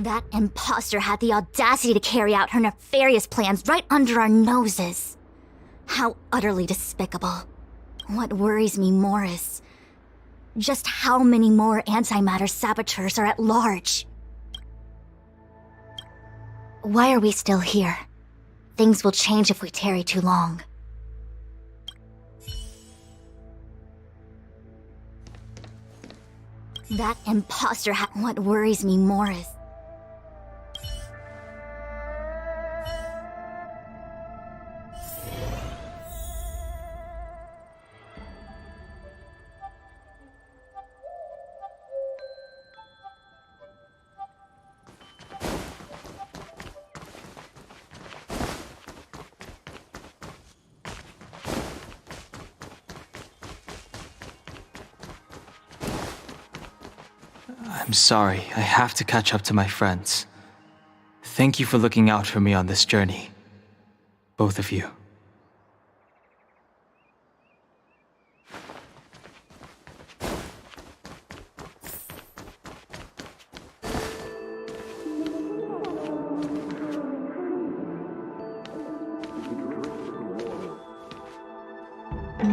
That imposter had the audacity to carry out her nefarious plans right under our noses. How utterly despicable. What worries me more is just how many more antimatter saboteurs are at large. Why are we still here? Things will change if we tarry too long. That imposter what worries me more is... I'm sorry, I have to catch up to my friends. Thank you for looking out for me on this journey. Both of you.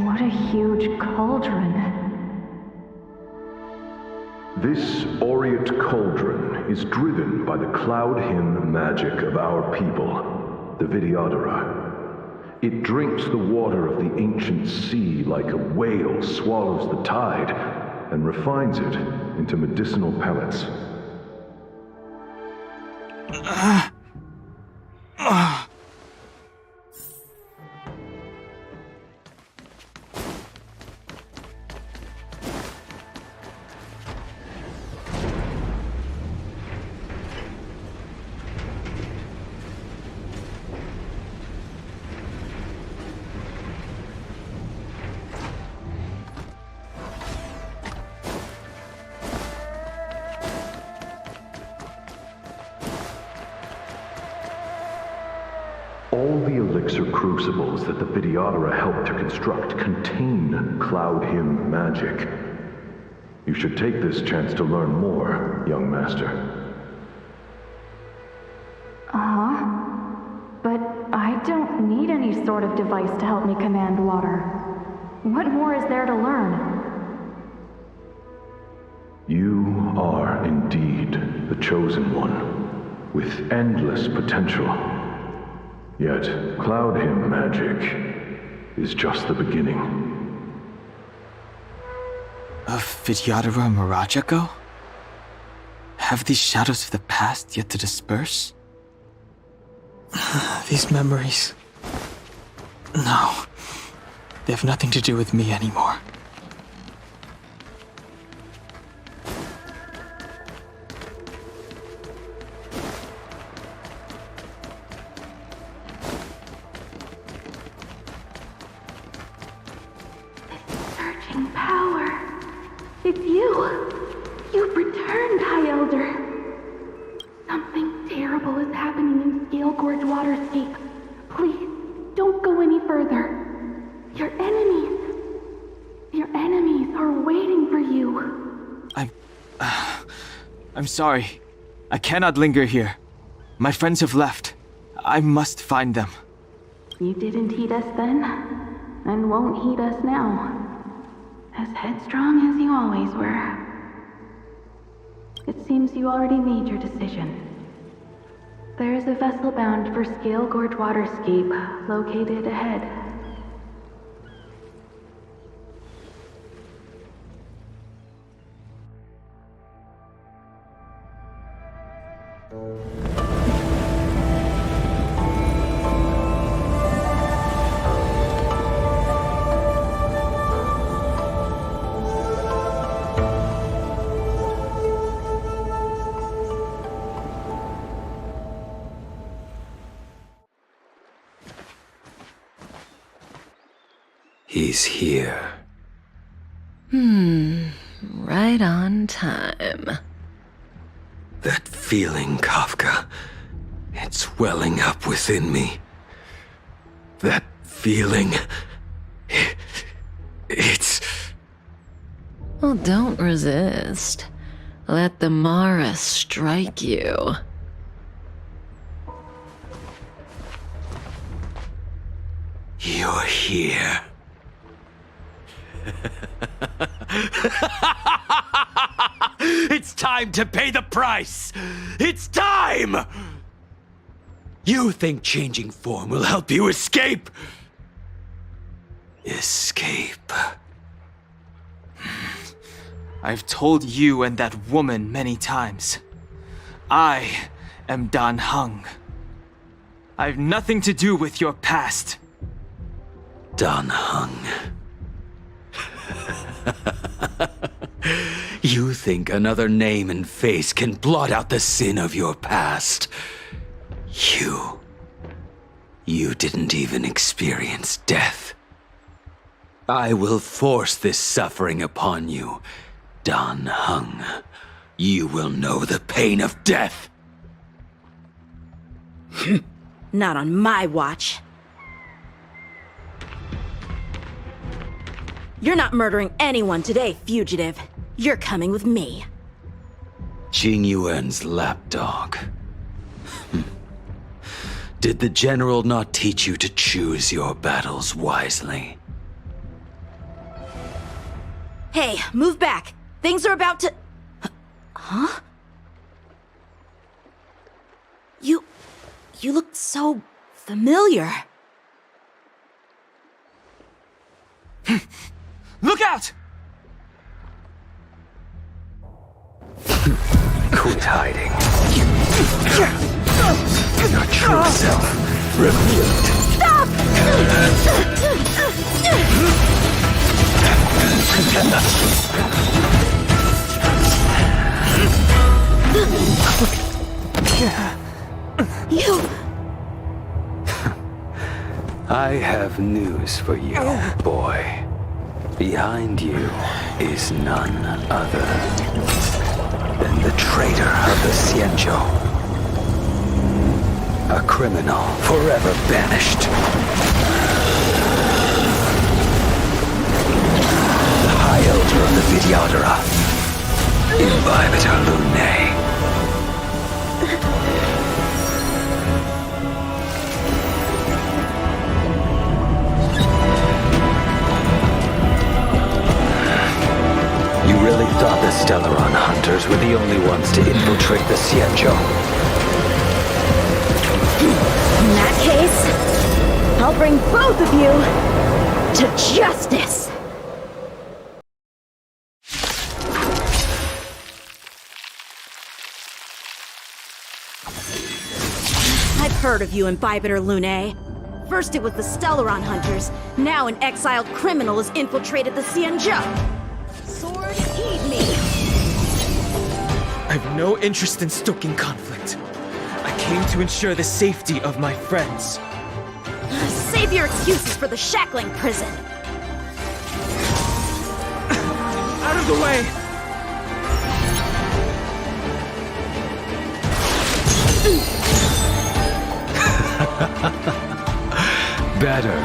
What a huge cauldron. This aureate cauldron is driven by the cloud hymn magic of our people, the Vidyadhara. It drinks the water of the ancient sea like a whale swallows the tide, and refines it into medicinal pellets. All the elixir crucibles that the Vidyadhara helped to construct contain cloud hymn magic. You should take this chance to learn more, young master. But I don't need any sort of device to help me command water. What more is there to learn? You are indeed the chosen one, with endless potential. Yet, cloud hymn magic is just the beginning. Of Vidyadhara Mirajago? Have these shadows of the past yet to disperse? These memories... No. They have nothing to do with me anymore. Power. It's you. You've returned, High Elder. Something terrible is happening in Scale Gorge Waterscape. Please, don't go any further. Your enemies are waiting for you. I'm sorry. I cannot linger here. My friends have left. I must find them. You didn't heed us then, and won't heed us now. As headstrong as you always were. It seems you already made your decision. There is a vessel bound for Scale Gorge Waterscape, located ahead. He's here. Right on time. That feeling, Kafka. It's welling up within me. That feeling... It's... Well, don't resist. Let the Mara strike you. You're here. It's time to pay the price! It's time! You think changing form will help you escape? Escape. I've told you and that woman many times. I am Dan Heng. I've nothing to do with your past. Dan Heng. You think another name and face can blot out the sin of your past? You didn't even experience death. I will force this suffering upon you, Dan Heng. You will know the pain of death. Not on my watch. You're not murdering anyone today, fugitive. You're coming with me. Jing Yuan's lapdog. Did the general not teach you to choose your battles wisely? Hey, move back. Things are about to... Huh? You look so familiar. Look out! Quit hiding. Your true self revealed. Stop! You... I have news for you, boy. Behind you is none other than the traitor of the Xianzhou. A criminal forever banished. The High Elder of the Vidyadhara. Imbibitor Lunae. You really thought the Stellaron hunters were the only ones to infiltrate the Xianzhou? In that case, I'll bring both of you to justice. I've heard of you, Imbibitor Lunae. First it was the Stellaron hunters, now an exiled criminal has infiltrated the Xianzhou. Sword, heed me! I've no interest in stoking conflict. I came to ensure the safety of my friends. Save your excuses for the shackling prison. Out of the way! Better,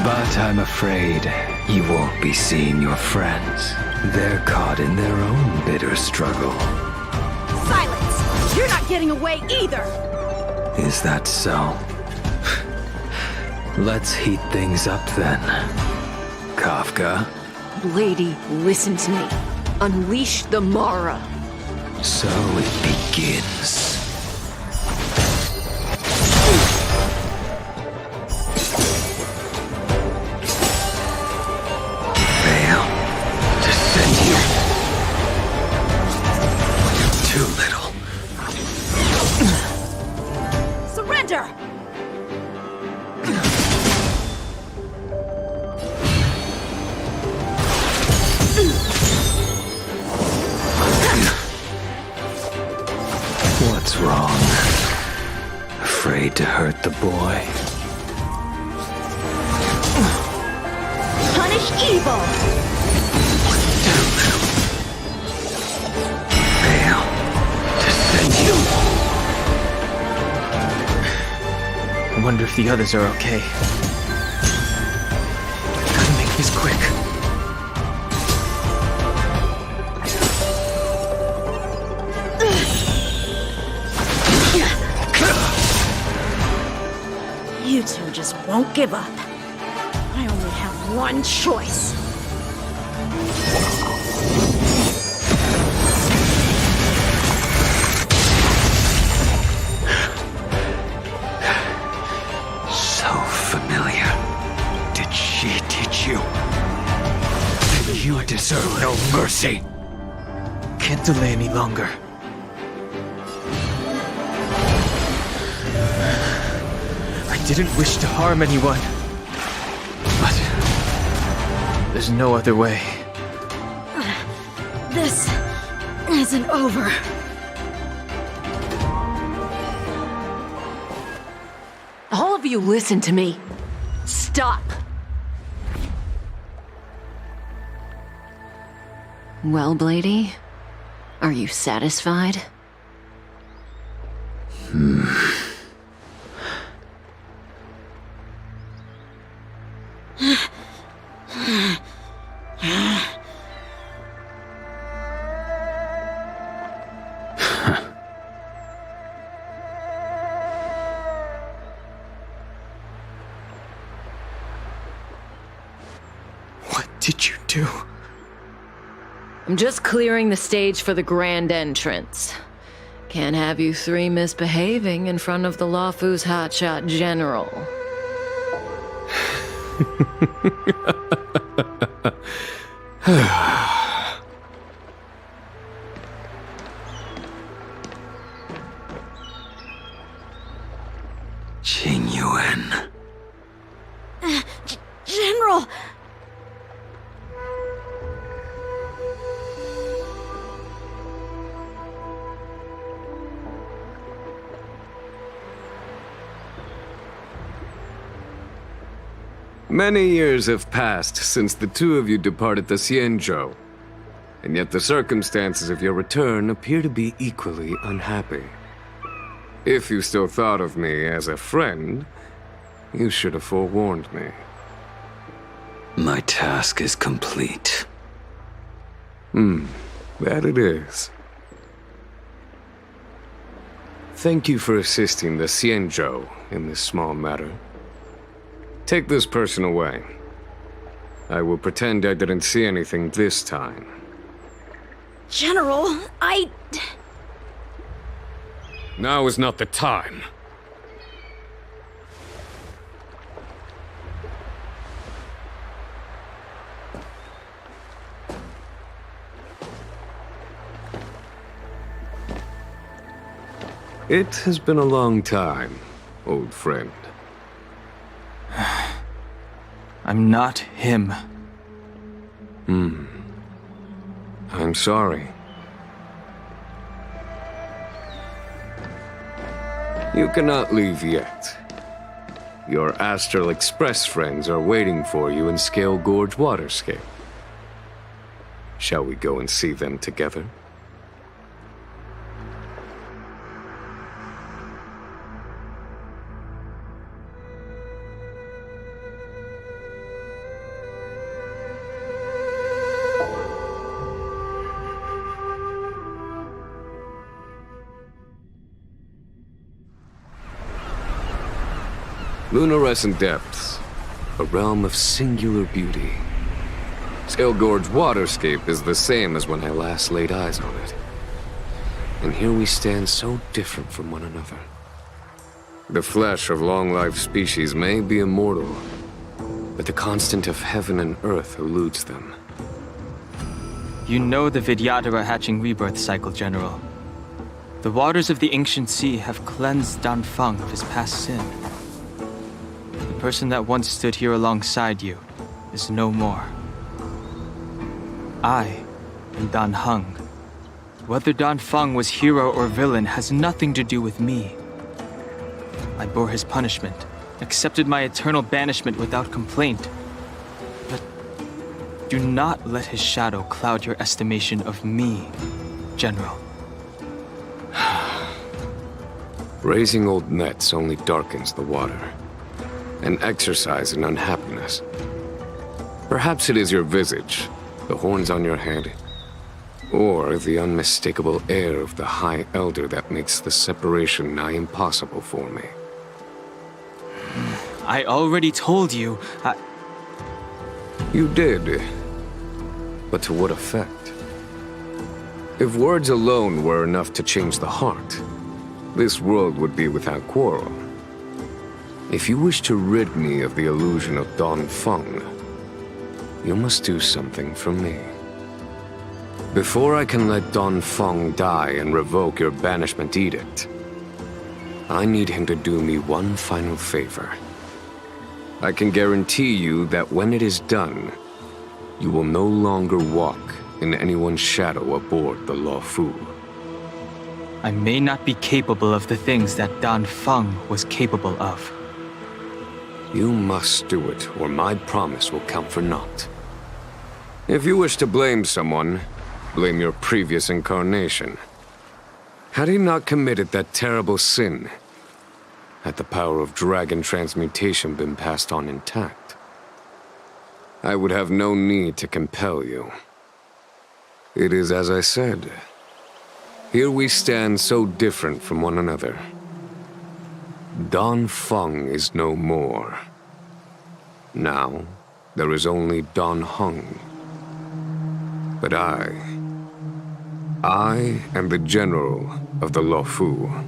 but I'm afraid you won't be seeing your friends. They're caught in their own bitter struggle. Silence! You're not getting away either! Is that so? Let's heat things up then. Kafka. Lady, listen to me. Unleash the Mara. So it begins. Fail to send you. Too little. Surrender! What's wrong? Afraid to hurt the boy? Punish evil! Fail to send you. I wonder if the others are okay. Gotta make this quick. You two just won't give up. I only have one choice. So familiar. Did she teach you? You deserve no mercy. Can't delay any longer. I didn't wish to harm anyone. But there's no other way. This isn't over. All of you listen to me. Stop. Well, Blady, are you satisfied? What did you do? I'm just clearing the stage for the grand entrance. Can't have you three misbehaving in front of the Lafu's hotshot general. Qingyuan. General! Many years have passed since the two of you departed the Xianzhou, and yet the circumstances of your return appear to be equally unhappy. If you still thought of me as a friend, you should have forewarned me. My task is complete. That it is. Thank you for assisting the Xianzhou in this small matter. Take this person away. I will pretend I didn't see anything this time. General, Now is not the time. It has been a long time, old friend. I'm not him. I'm sorry. You cannot leave yet. Your Astral Express friends are waiting for you in Scale Gorge Waterscape. Shall we go and see them together? Lunarescent Depths, a realm of singular beauty. Scale Gorge Waterscape is the same as when I last laid eyes on it. And here we stand so different from one another. The flesh of long-lived species may be immortal, but the constant of heaven and earth eludes them. You know the Vidyadhara hatching rebirth cycle, General. The waters of the ancient sea have cleansed Danfeng of his past sin. The person that once stood here alongside you is no more. I am Dan Heng. Whether Danfeng was hero or villain has nothing to do with me. I bore his punishment, accepted my eternal banishment without complaint. But do not let his shadow cloud your estimation of me, General. Raising old nets only darkens the water. An exercise in unhappiness. Perhaps it is your visage, the horns on your head, or the unmistakable air of the High Elder that makes the separation nigh impossible for me. I already told you. You did. But to what effect? If words alone were enough to change the heart, this world would be without quarrel. If you wish to rid me of the illusion of Dongfeng, you must do something for me. Before I can let Dongfeng die and revoke your banishment edict, I need him to do me one final favor. I can guarantee you that when it is done, you will no longer walk in anyone's shadow aboard the Luofu. I may not be capable of the things that Dongfeng was capable of. You must do it, or my promise will count for naught. If you wish to blame someone, blame your previous incarnation. Had he not committed that terrible sin, had the power of dragon transmutation been passed on intact, I would have no need to compel you. It is as I said. Here we stand so different from one another. Dongfeng is no more. Now, there is only Dongheng. But I am the general of the Luofu.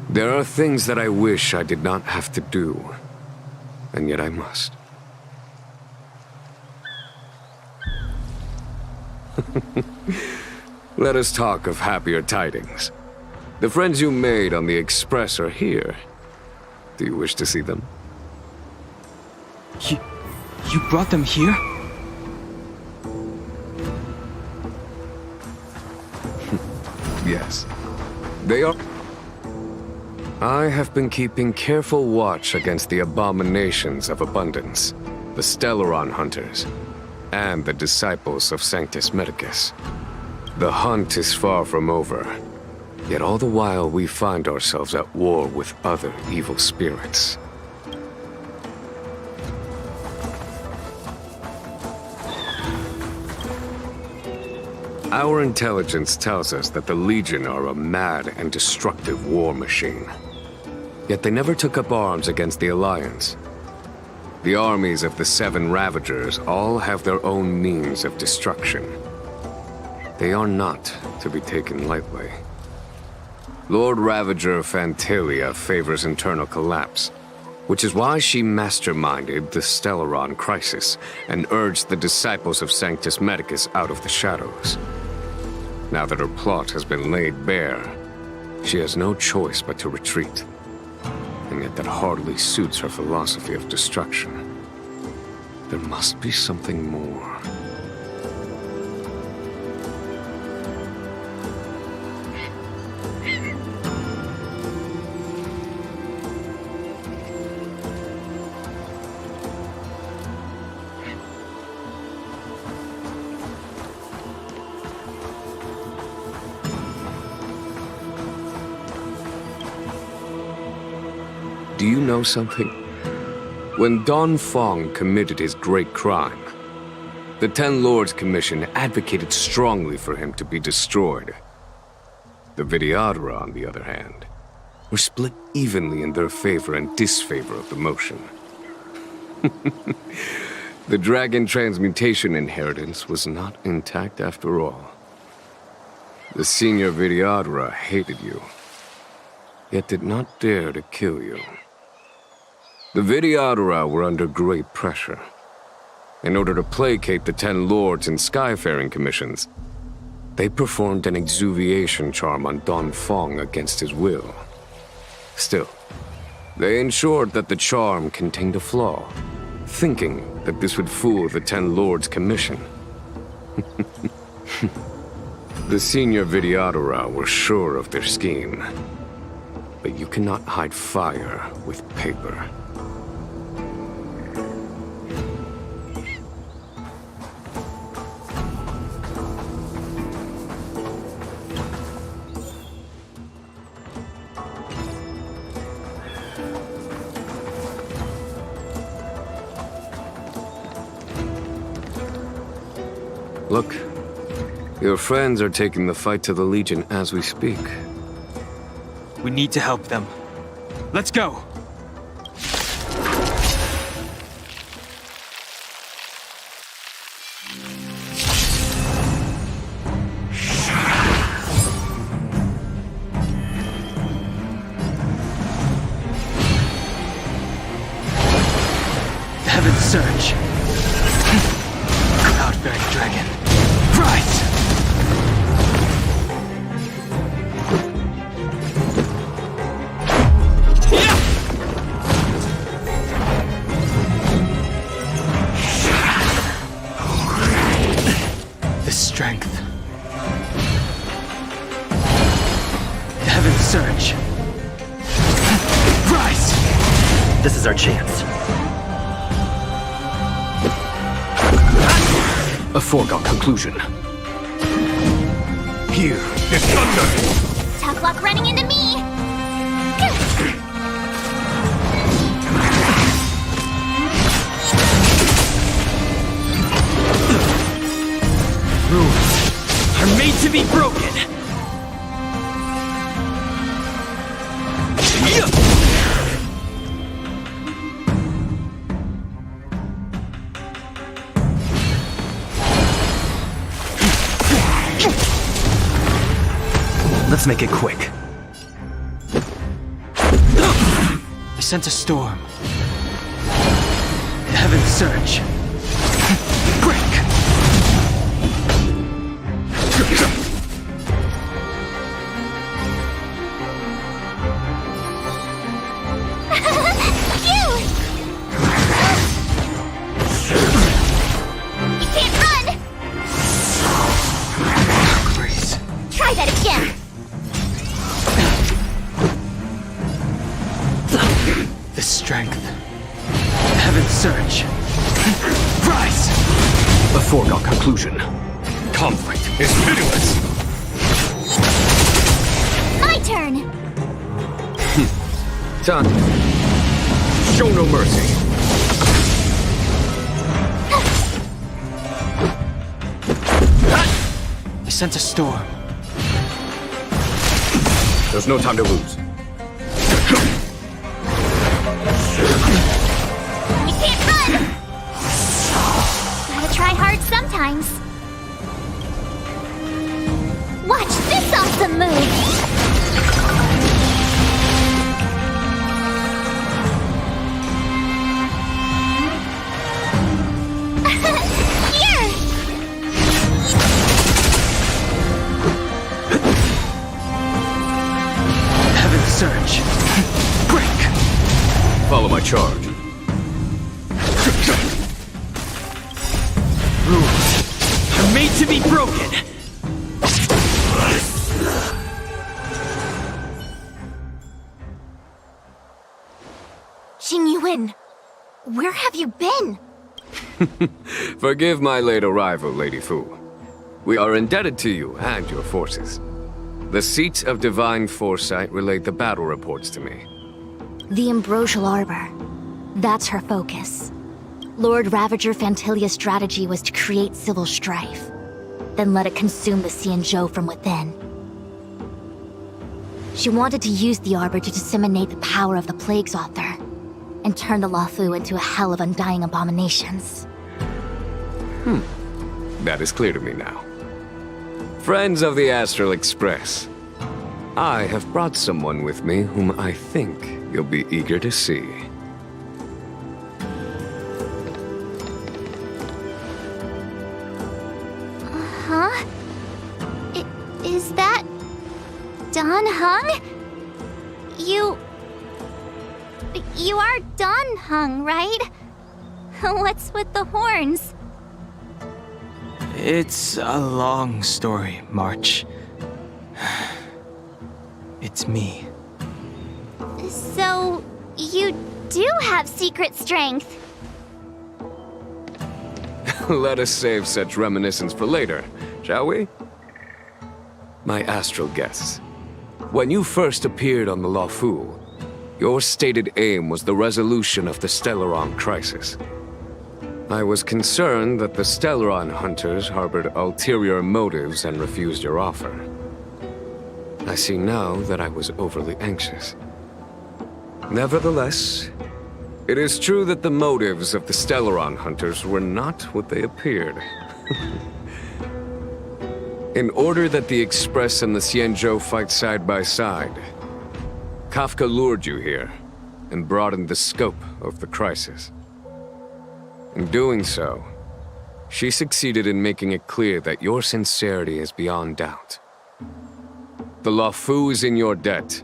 There are things that I wish I did not have to do, and yet I must. Let us talk of happier tidings. The friends you made on the Express are here. Do you wish to see them? You brought them here? Yes. They are... I have been keeping careful watch against the abominations of abundance, the Stellaron hunters, and the disciples of Sanctus Medicus. The hunt is far from over, yet all the while we find ourselves at war with other evil spirits. Our intelligence tells us that the Legion are a mad and destructive war machine. Yet they never took up arms against the Alliance. The armies of the Seven Ravagers all have their own means of destruction. They are not to be taken lightly. Lord Ravager Fantalia favors internal collapse, which is why she masterminded the Stellaron crisis and urged the disciples of Sanctus Medicus out of the shadows. Now that her plot has been laid bare, she has no choice but to retreat. And yet that hardly suits her philosophy of destruction. There must be something more. Do you know something? When Dongfeng committed his great crime, the Ten Lords Commission advocated strongly for him to be destroyed. The Vidyadhara, on the other hand, were split evenly in their favor and disfavor of the motion. The dragon transmutation inheritance was not intact after all. The senior Vidyadhara hated you, yet did not dare to kill you. The Vidyadhara were under great pressure. In order to placate the Ten Lords and Skyfaring Commissions, they performed an exuviation charm on Dongfeng against his will. Still, they ensured that the charm contained a flaw, thinking that this would fool the Ten Lords Commission. The senior Vidyadhara were sure of their scheme. But you cannot hide fire with paper. Look, your friends are taking the fight to the Legion as we speak. We need to help them. Let's go! search. Cloud-bearing dragon, rise! The strength. The heavens surge. Rise! This is our chance. A foregone conclusion. Here is thunder! Tough luck running into me! Rules are made to be broken! Let's make it quick. I sent a storm. The heavens surge. Break! You can't run! Grace. Try that again! The strength. The heavens surge. Rise! A foregone conclusion. Conflict is pitiless! My turn! Done. Show no mercy. I sent a storm. There's no time to lose. You can't run! Gotta try hard sometimes. Watch this awesome move! Here! Heavens surge. Break! Follow my charge. Rules are made to be broken! Xingyuan, where have you been? Forgive my late arrival, Lady Fu. We are indebted to you and your forces. The Seat of Divine Foresight relayed the battle reports to me. The Ambrosial Arbor. That's her focus. Lord Ravager Fantilia's strategy was to create civil strife, then let it consume the Xianzhou from within. She wanted to use the Arbor to disseminate the power of the Plague's Author, and turn the Luofu into a hell of undying abominations. That is clear to me now. Friends of the Astral Express, I have brought someone with me whom I think you'll be eager to see. Huh? Is that... Dan Heng? You are Dan Heng, right? What's with the horns? It's a long story, March. It's me. So, you do have secret strength. Let us save such reminiscence for later, shall we? My astral guests, when you first appeared on the Luofu, your stated aim was the resolution of the Stellaron crisis. I was concerned that the Stellaron hunters harbored ulterior motives and refused your offer. I see now that I was overly anxious. Nevertheless, it is true that the motives of the Stellaron hunters were not what they appeared. In order that the Express and the Xianzhou fight side by side, Kafka lured you here and broadened the scope of the crisis. In doing so, she succeeded in making it clear that your sincerity is beyond doubt. The Luofu is in your debt,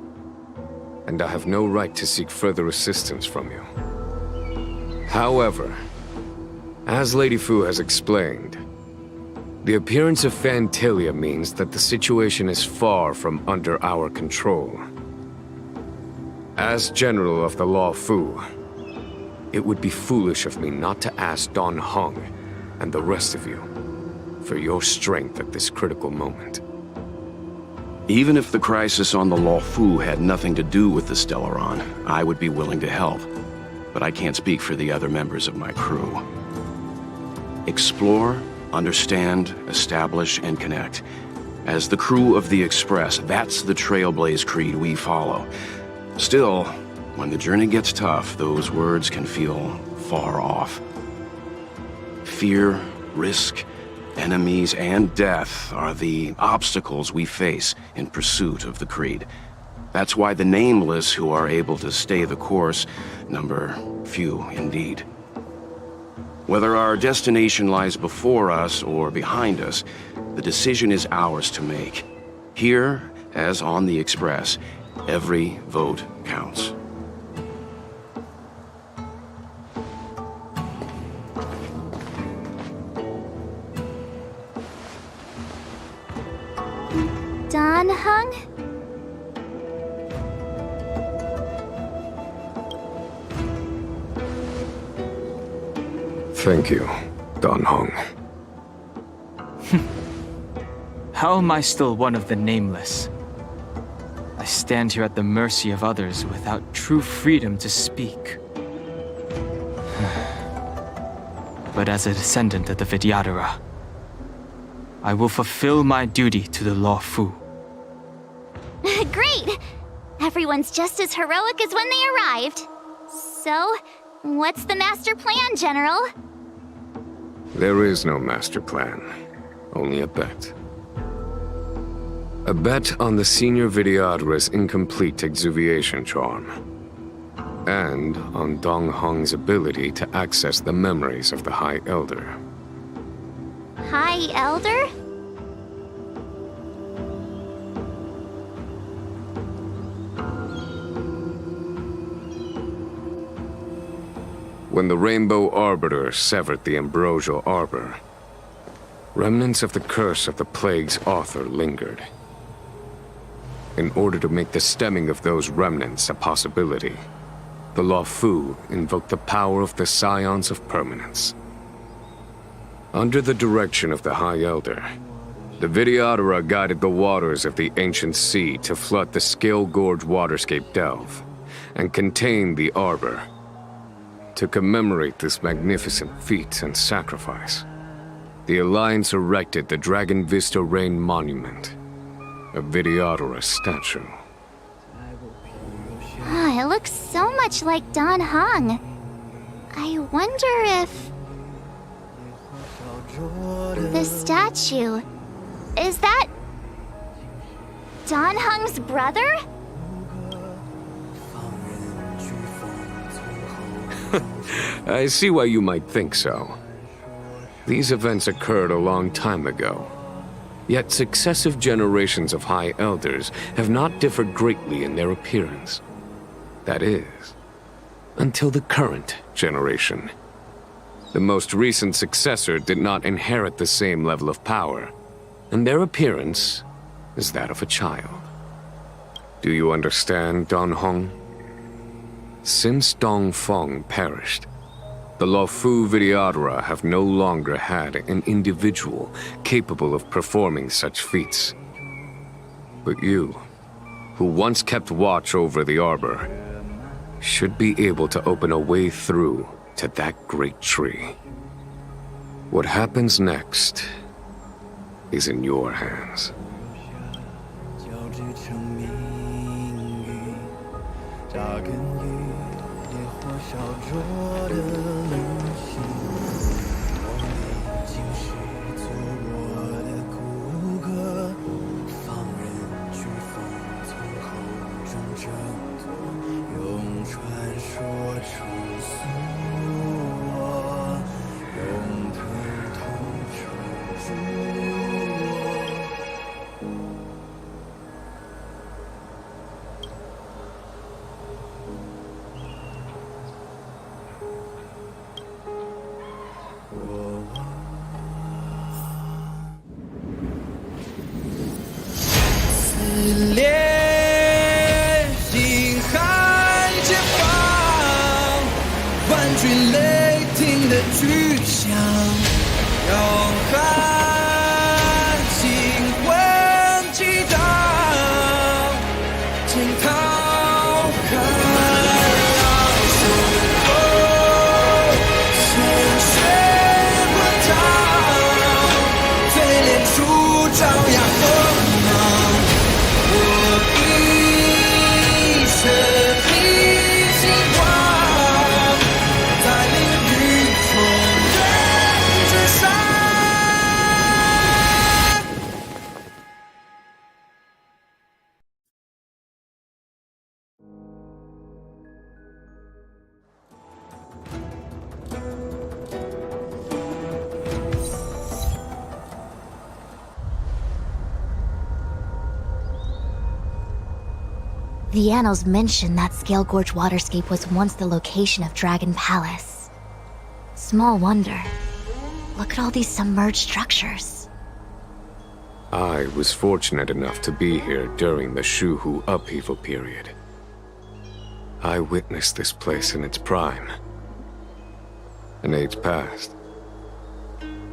and I have no right to seek further assistance from you. However, as Lady Fu has explained, the appearance of Phantilia means that the situation is far from under our control. As General of the Luofu, it would be foolish of me not to ask Dan Heng and the rest of you for your strength at this critical moment. Even if the crisis on the Luofu had nothing to do with the Stellaron, I would be willing to help. But I can't speak for the other members of my crew. Explore, understand, establish, and connect. As the crew of the Express, that's the Trailblaze creed we follow. Still, when the journey gets tough, those words can feel far off. Fear, risk, enemies, and death are the obstacles we face in pursuit of the creed. That's why the nameless who are able to stay the course number few indeed. Whether our destination lies before us or behind us, the decision is ours to make. Here, as on the Express, every vote counts. Dan Heng? Thank you, Dan Heng. How am I still one of the nameless? I stand here at the mercy of others without true freedom to speak. But as a descendant of the Vidyadhara, I will fulfill my duty to the Luofu. Great! Everyone's just as heroic as when they arrived. So, what's the master plan, General? There is no master plan, only a bet. A bet on the senior Vidyadhara's incomplete exuviation charm, and on Dan Heng's ability to access the memories of the High Elder. High Elder? When the Rainbow Arbiter severed the Ambrosial Arbor, remnants of the curse of the plague's author lingered. In order to make the stemming of those remnants a possibility, the Luofu invoked the power of the Scions of Permanence. Under the direction of the High Elder, the Vidyadhara guided the waters of the ancient sea to flood the Scale Gorge waterscape delve and contain the Arbor. To commemorate this magnificent feat and sacrifice, the Alliance erected the Dragon Vista Rain Monument, a Vidyadhara statue. It looks so much like Dan Heng. I wonder if... the statue... is that... Dan Heng's brother? I see why you might think so. These events occurred a long time ago. Yet successive generations of High Elders have not differed greatly in their appearance. That is, until the current generation. The most recent successor did not inherit the same level of power, and their appearance is that of a child. Do you understand, Dan Heng? Since Dong Feng perished, the Luofu Vidyadhara have no longer had an individual capable of performing such feats. But you, who once kept watch over the Arbor, should be able to open a way through to that great tree. What happens next is in your hands. 句雷霆的巨响，要喊惊魂激荡，惊涛骇浪，随风鲜血滚烫，嘴脸处照耀锋芒，我一生一心光，带领宇宙人之上。The annals mention that Scale Gorge waterscape was once the location of Dragon Palace. Small wonder. Look at all these submerged structures. I was fortunate enough to be here during the Shuhu upheaval period. I witnessed this place in its prime. An age passed.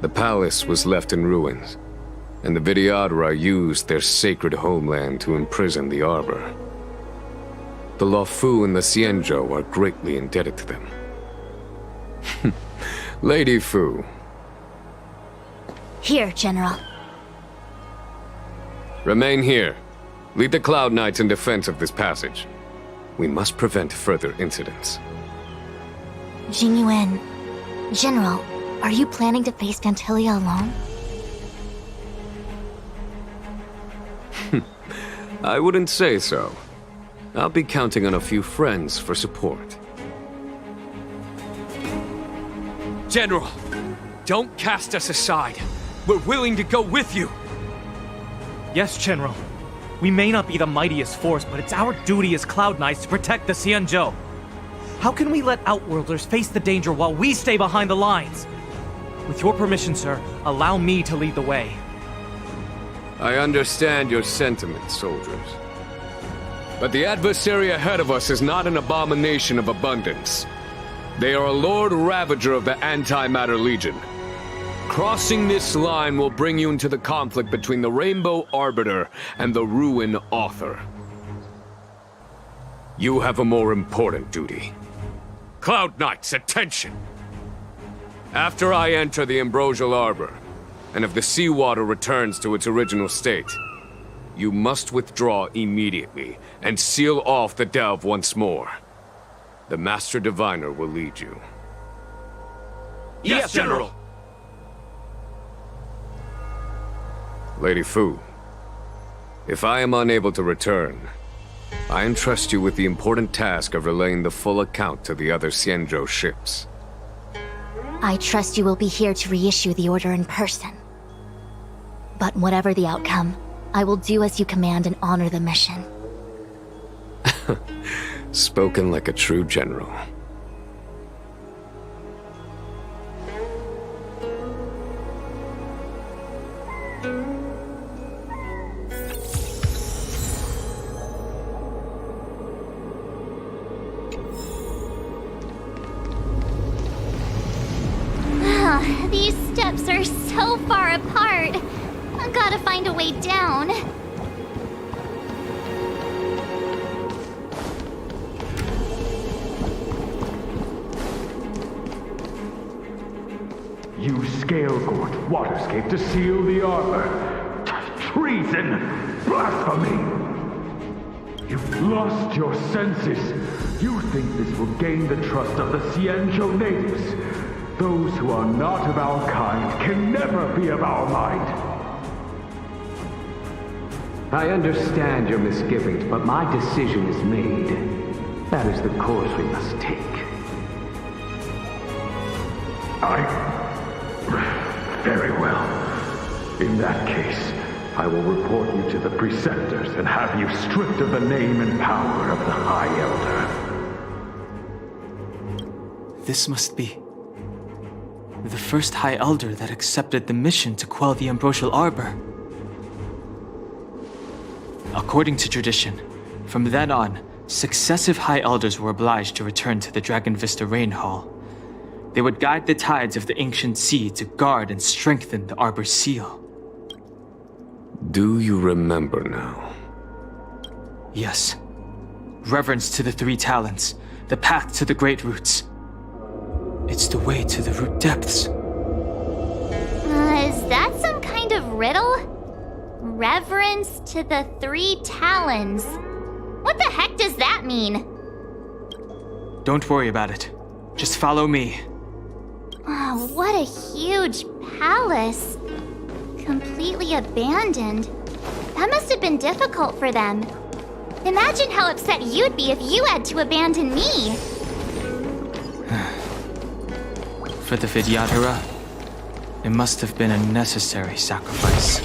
The palace was left in ruins, and the Vidyadhara used their sacred homeland to imprison the Arbor. The Luofu and the Xianzhou are greatly indebted to them. Lady Fu. Here, General. Remain here. Lead the Cloud Knights in defense of this passage. We must prevent further incidents. Jingyuan. General, are you planning to face Pantilia alone? I wouldn't say so. I'll be counting on a few friends for support. General, don't cast us aside. We're willing to go with you. Yes, General. We may not be the mightiest force, but it's our duty as Cloud Knights to protect the Xianzhou. How can we let Outworlders face the danger while we stay behind the lines? With your permission, sir, allow me to lead the way. I understand your sentiments, soldiers. But the adversary ahead of us is not an abomination of abundance. They are a Lord Ravager of the Antimatter Legion. Crossing this line will bring you into the conflict between the Rainbow Arbiter and the Ruin Author. You have a more important duty. Cloud Knights, attention! After I enter the Ambrosial Arbor, and if the seawater returns to its original state, you must withdraw immediately and seal off the delve once more. The Master Diviner will lead you. Yes, General! Lady Fu, if I am unable to return, I entrust you with the important task of relaying the full account to the other Xianzhou ships. I trust you will be here to reissue the order in person. But whatever the outcome, I will do as you command and honor the mission. Spoken like a true general. These steps are so far apart. I gotta find a way down. You Scale Gorge waterscape to seal the arbor. Treason! Blasphemy! You've lost your senses. You think this will gain the trust of the Xianzhou natives. Those who are not of our kind can never be of our mind. I understand your misgivings, but my decision is made. That is the course we must take. Very well. In that case, I will report you to the Preceptors and have you stripped of the name and power of the High Elder. This must be the first High Elder that accepted the mission to quell the Ambrosial Arbor. According to tradition, from then on, successive High Elders were obliged to return to the Dragon Vista Rain Hall, They would guide the tides of the ancient sea to guard and strengthen the Arbor's seal. Do you remember now? Yes. Reverence to the three talents, the path to the great roots. It's the way to the root depths. Is that some kind of riddle? Reverence to the three talons. What the heck does that mean? Don't worry about it. Just follow me. Oh, what a huge palace. Completely abandoned. That must have been difficult for them. Imagine how upset you'd be if you had to abandon me. For the Vidyadhara, it must have been a necessary sacrifice.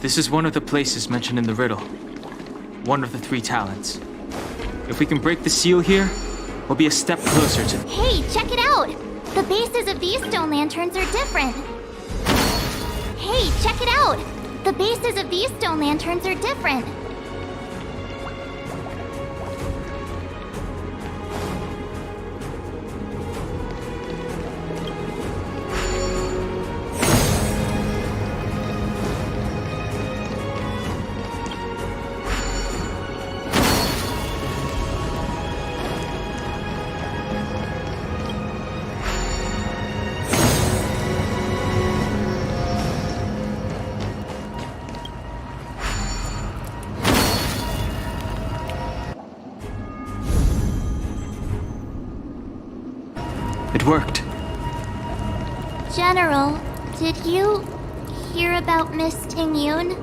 This is one of the places mentioned in the riddle. One of the three talents. If we can break the seal here, we'll be a step closer to... Hey, check it out! The bases of these stone lanterns are different. Hey, check it out! The bases of these stone lanterns are different. It worked. General, did you hear about Miss Tingyun?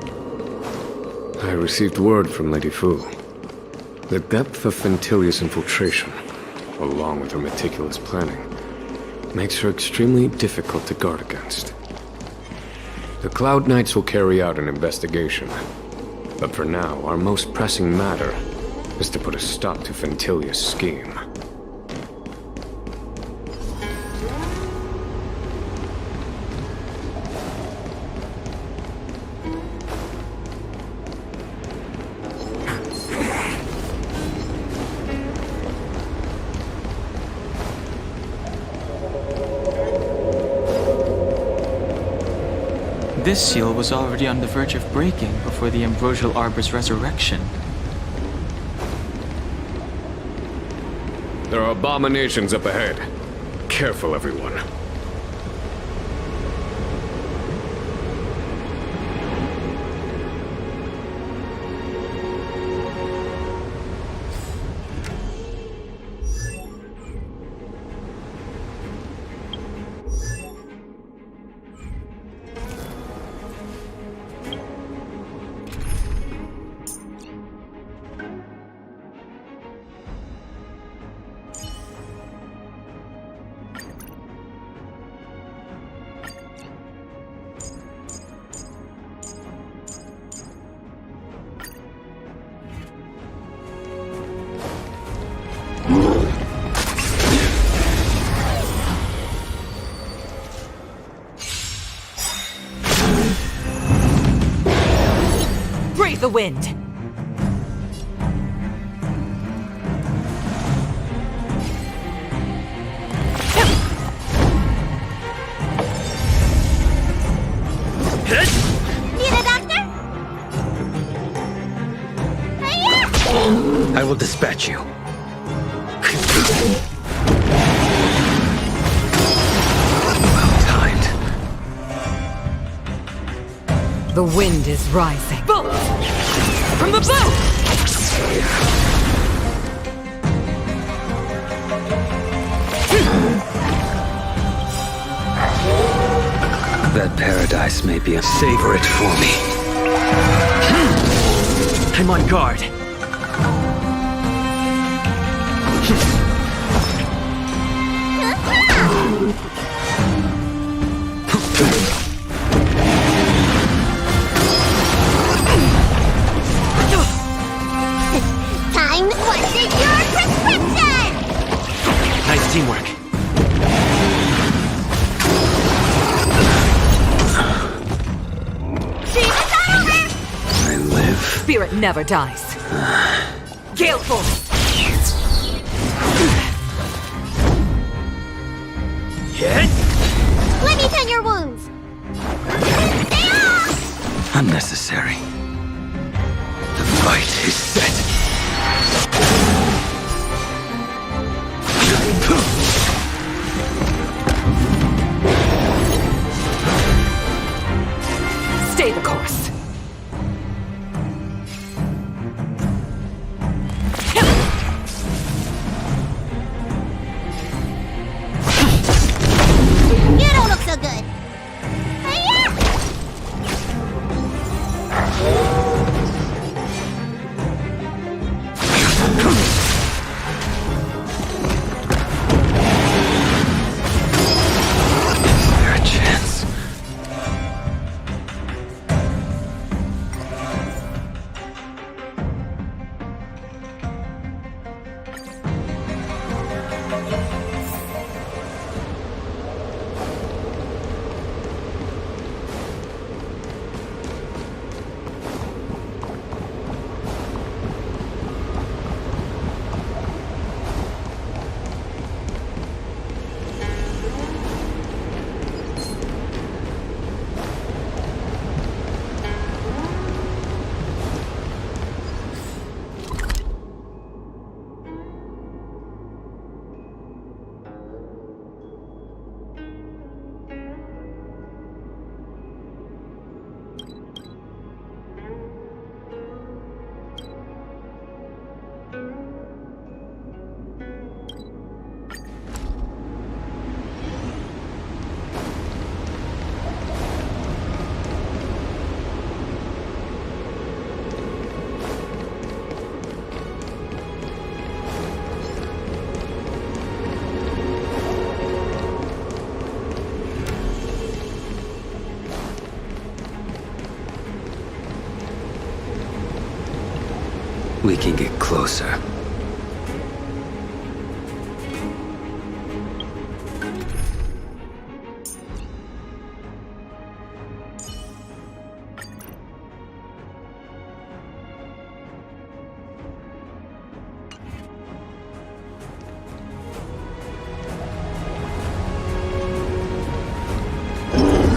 I received word from Lady Fu. The depth of Fentilia's infiltration, along with her meticulous planning, makes her extremely difficult to guard against. The Cloud Knights will carry out an investigation, but for now, our most pressing matter is to put a stop to Fentilia's scheme. This seal was already on the verge of breaking before the Ambrosial Arbor's resurrection. There are abominations up ahead. Careful, everyone. Brave the wind! Need a doctor? I will dispatch you. Well timed. The wind is rising. Bolt! From the boat! That paradise may be a savor it for me. I'm on guard. Time, what's in your prescription? Nice teamwork. I live. Spirit never dies. Gale Force! Let me tend your wounds. Unnecessary. The fight is set. Stay the course. You don't look so good. Hey-ya! Is there a chance? We can get closer.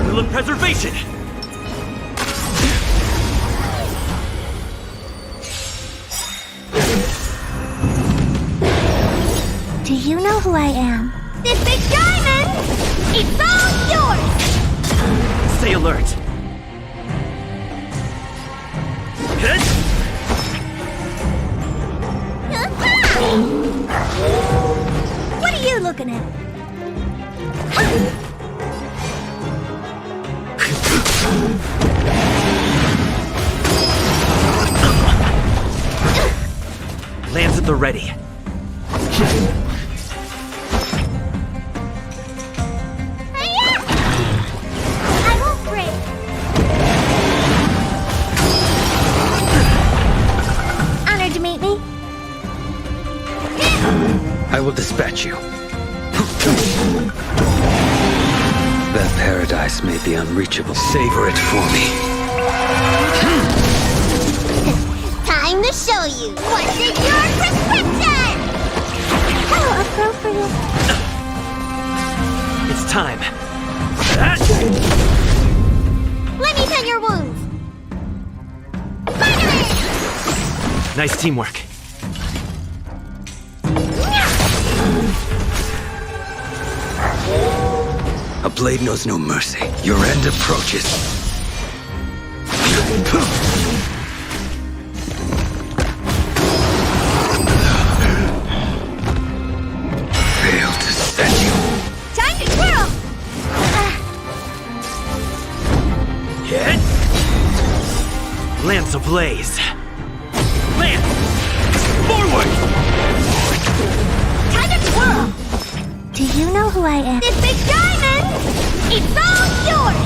Villain preservation! Do you know who I am? This big diamond! It's all yours! Stay alert. What are you looking at? Lands at the ready. I won't break. Honored to meet me. I will dispatch you. That paradise may be unreachable. Savor it for me. Time to show you what's in your prescription! How appropriate. It's time. Let me tend your wounds. Finally! Nice teamwork. A blade knows no mercy. Your end approaches. Fail to set you. Time to twirl! Hit! Lance ablaze. Lance! Forward! Time to twirl! Do you know who I am? This big diamond! It's all yours!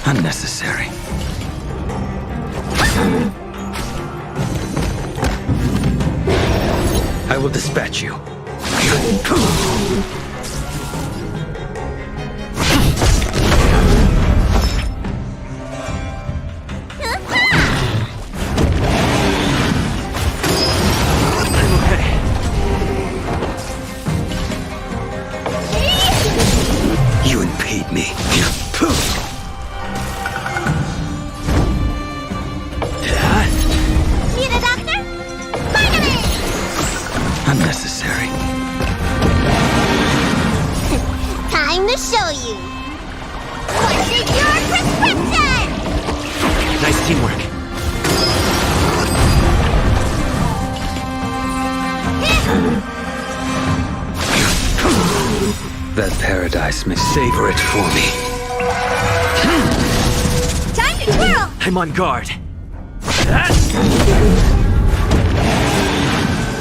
Unnecessary. will dispatch you. You impede me. Need a doctor? Finally! Unnecessary. Time to show you. What's in your prescription? Nice teamwork. That paradise may savor it for me. Time to twirl! I'm on guard.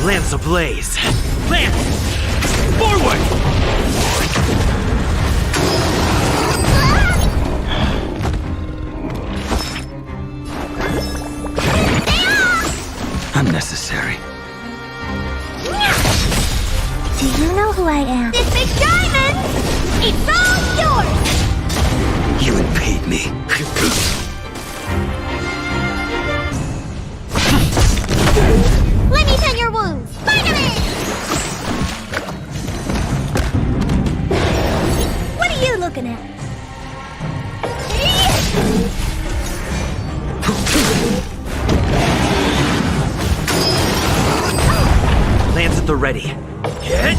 Lance ablaze. Lance! Forward! Unnecessary. Do you know who I am? This big diamond! It's all yours! You impede me. Let me tend your wounds! Finally! What are you looking at? Lance at the ready. Hit!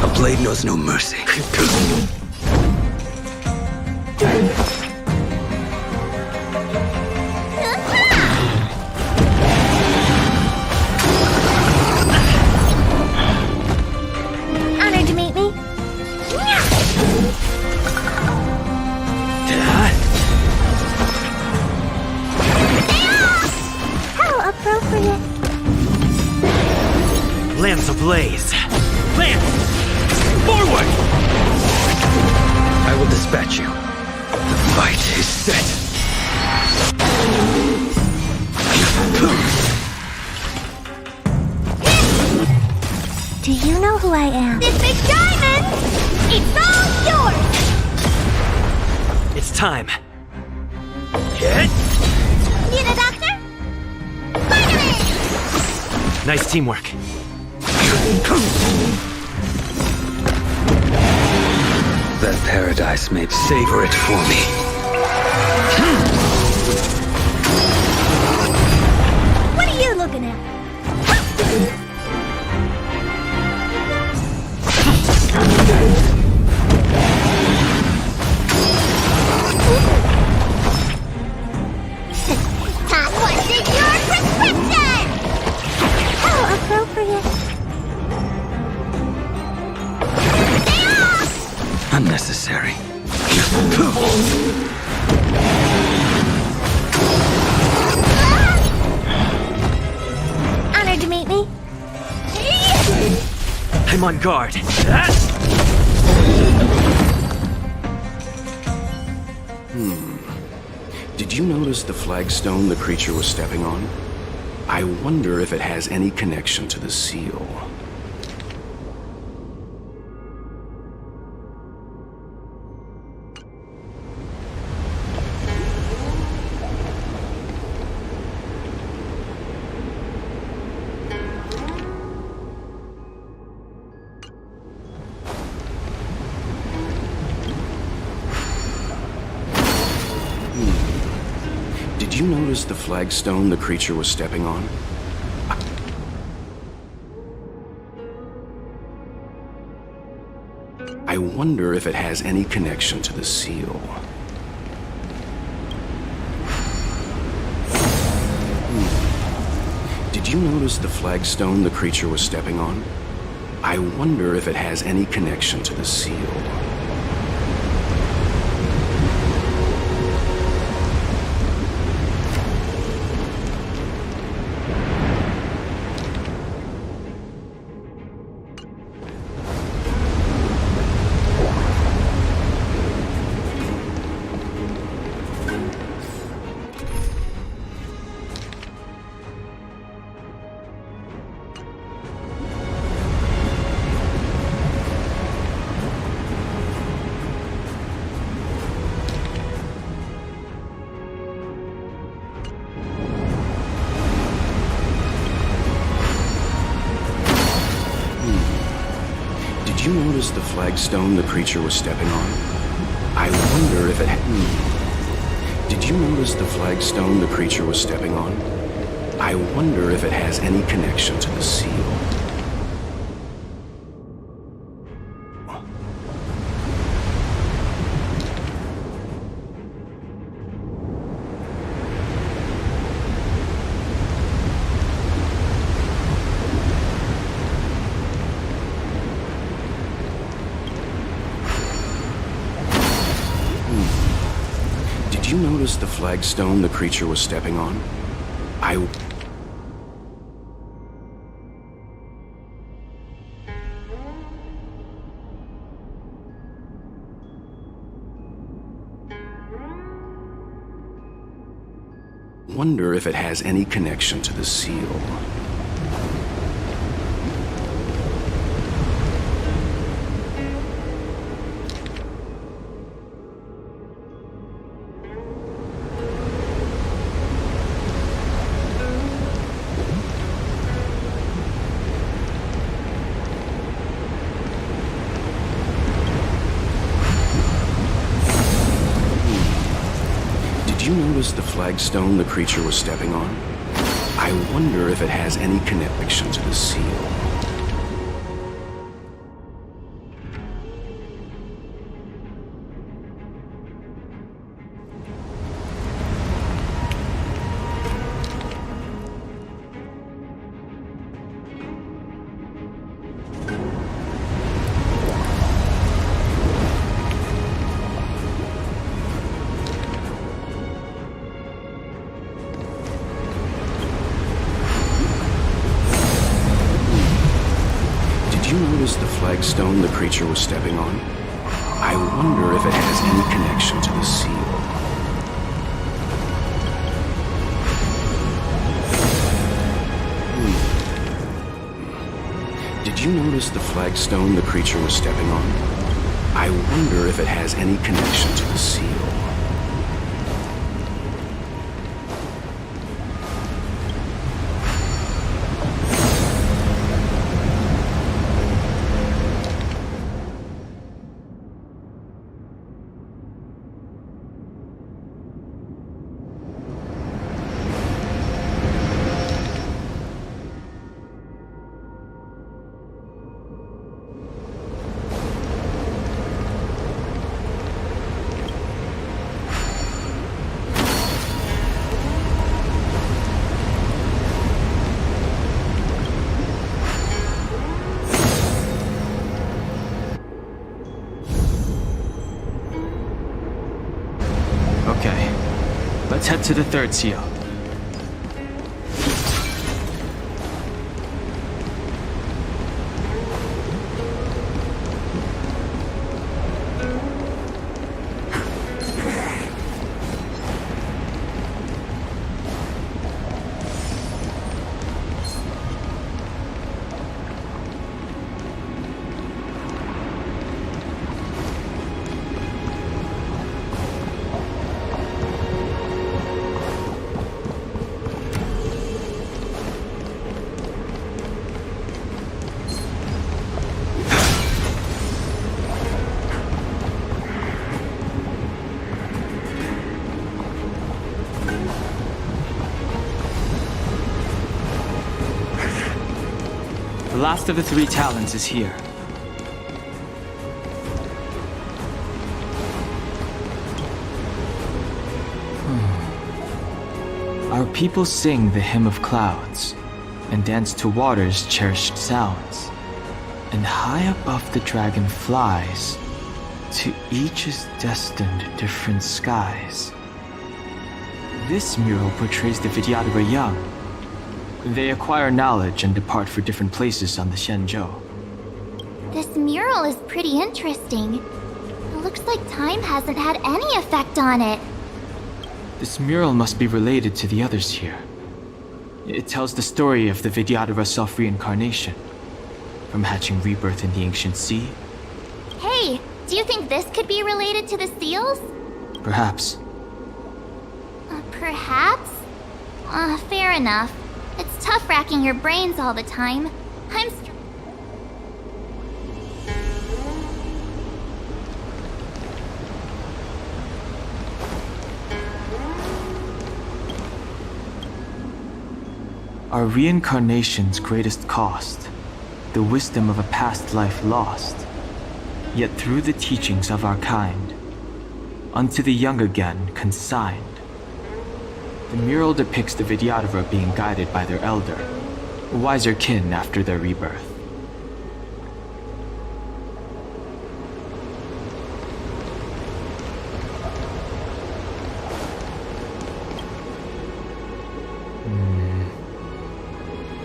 A blade knows no mercy. Honored to meet me. How appropriate. Lance ablaze. Lance! Forward! I will dispatch you. The fight is set. Do you know who I am? This big diamond! It's all yours! It's time. Hit! Need a doctor? Finally! Nice teamwork. That paradise may savor it for me. What are you looking at? What's in your prescription? How appropriate. Unnecessary. Honored to meet me. I'm on guard. Did you notice the flagstone the creature was stepping on? I wonder if it has any connection to the seal. Did you notice the flagstone the creature was stepping on? I wonder if it has any connection to the seal. Did you notice the flagstone the creature was stepping on? I wonder if it has any connection to the seal. Did you notice the flagstone the creature was stepping on? I wonder if it had... Did you notice the flagstone the creature was stepping on? I wonder if it has any connection to the seal. Did you notice the flagstone the creature was stepping on? I wonder if it has any connection to the seal. Did you notice the flagstone the creature was stepping on? I wonder if it has any connection to the seal. The flagstone the creature was stepping on? I wonder if it has any connection to the seal. Did you notice the flagstone the creature was stepping on? I wonder if it has any connection to the seal. Okay, let's head to the third seal. The last of the three talons is here. Our people sing the hymn of clouds and dance to water's cherished sounds. And high above the dragon flies, to each is destined different skies. This mural portrays the Vidyadhara young. They acquire knowledge and depart for different places on the Xianzhou. This mural is pretty interesting. It looks like time hasn't had any effect on it. This mural must be related to the others here. It tells the story of the Vidyadhara self-reincarnation, from hatching rebirth in the ancient sea. Hey, do you think this could be related to the seals? Perhaps. Perhaps? Fair enough. It's tough racking your brains all the time. Our reincarnation's greatest cost, the wisdom of a past life lost. Yet through the teachings of our kind, unto the young again consigned. The mural depicts the Vidyadhara being guided by their elder, wiser kin after their rebirth.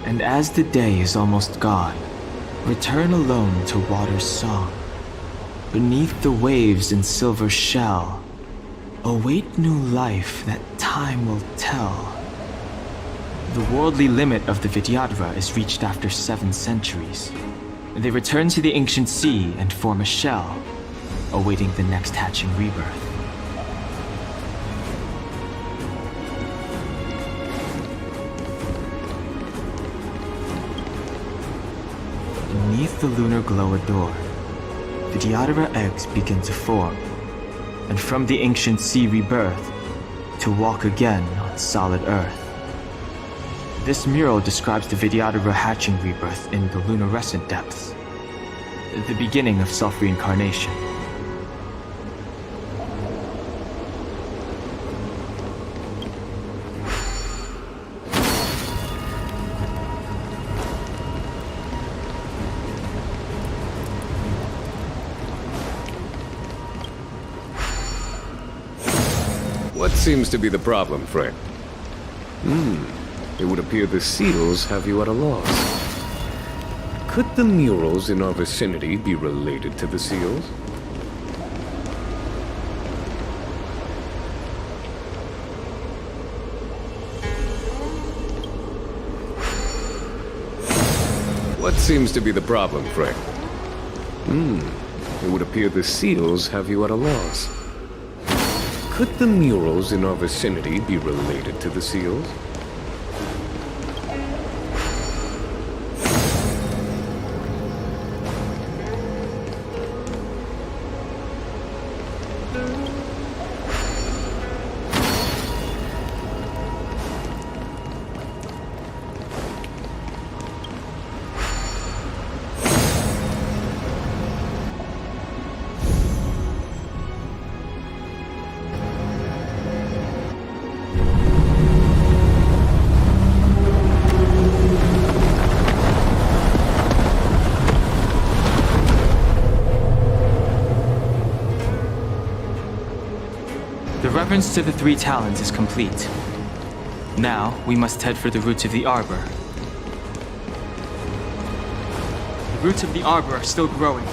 And as the day is almost gone, return alone to water's song. Beneath the waves in silver shell, await new life that time will tell. The worldly limit of the Vidyadhara is reached after 7 centuries. They return to the ancient sea and form a shell, awaiting the next hatching rebirth. Beneath the lunar glow adore, Vidyadhara eggs begin to form, and from the ancient sea rebirth, to walk again on solid earth. This mural describes the Vidyadhara hatching rebirth in the lunarescent depths, the beginning of self-reincarnation. What seems to be the problem, friend? It would appear the seals have you at a loss. Could the murals in our vicinity be related to the seals? What seems to be the problem, friend? It would appear the seals have you at a loss. Could the murals in our vicinity be related to the seals? The reverence to the 3 talons is complete. Now, we must head for the roots of the arbor. The roots of the arbor are still growing.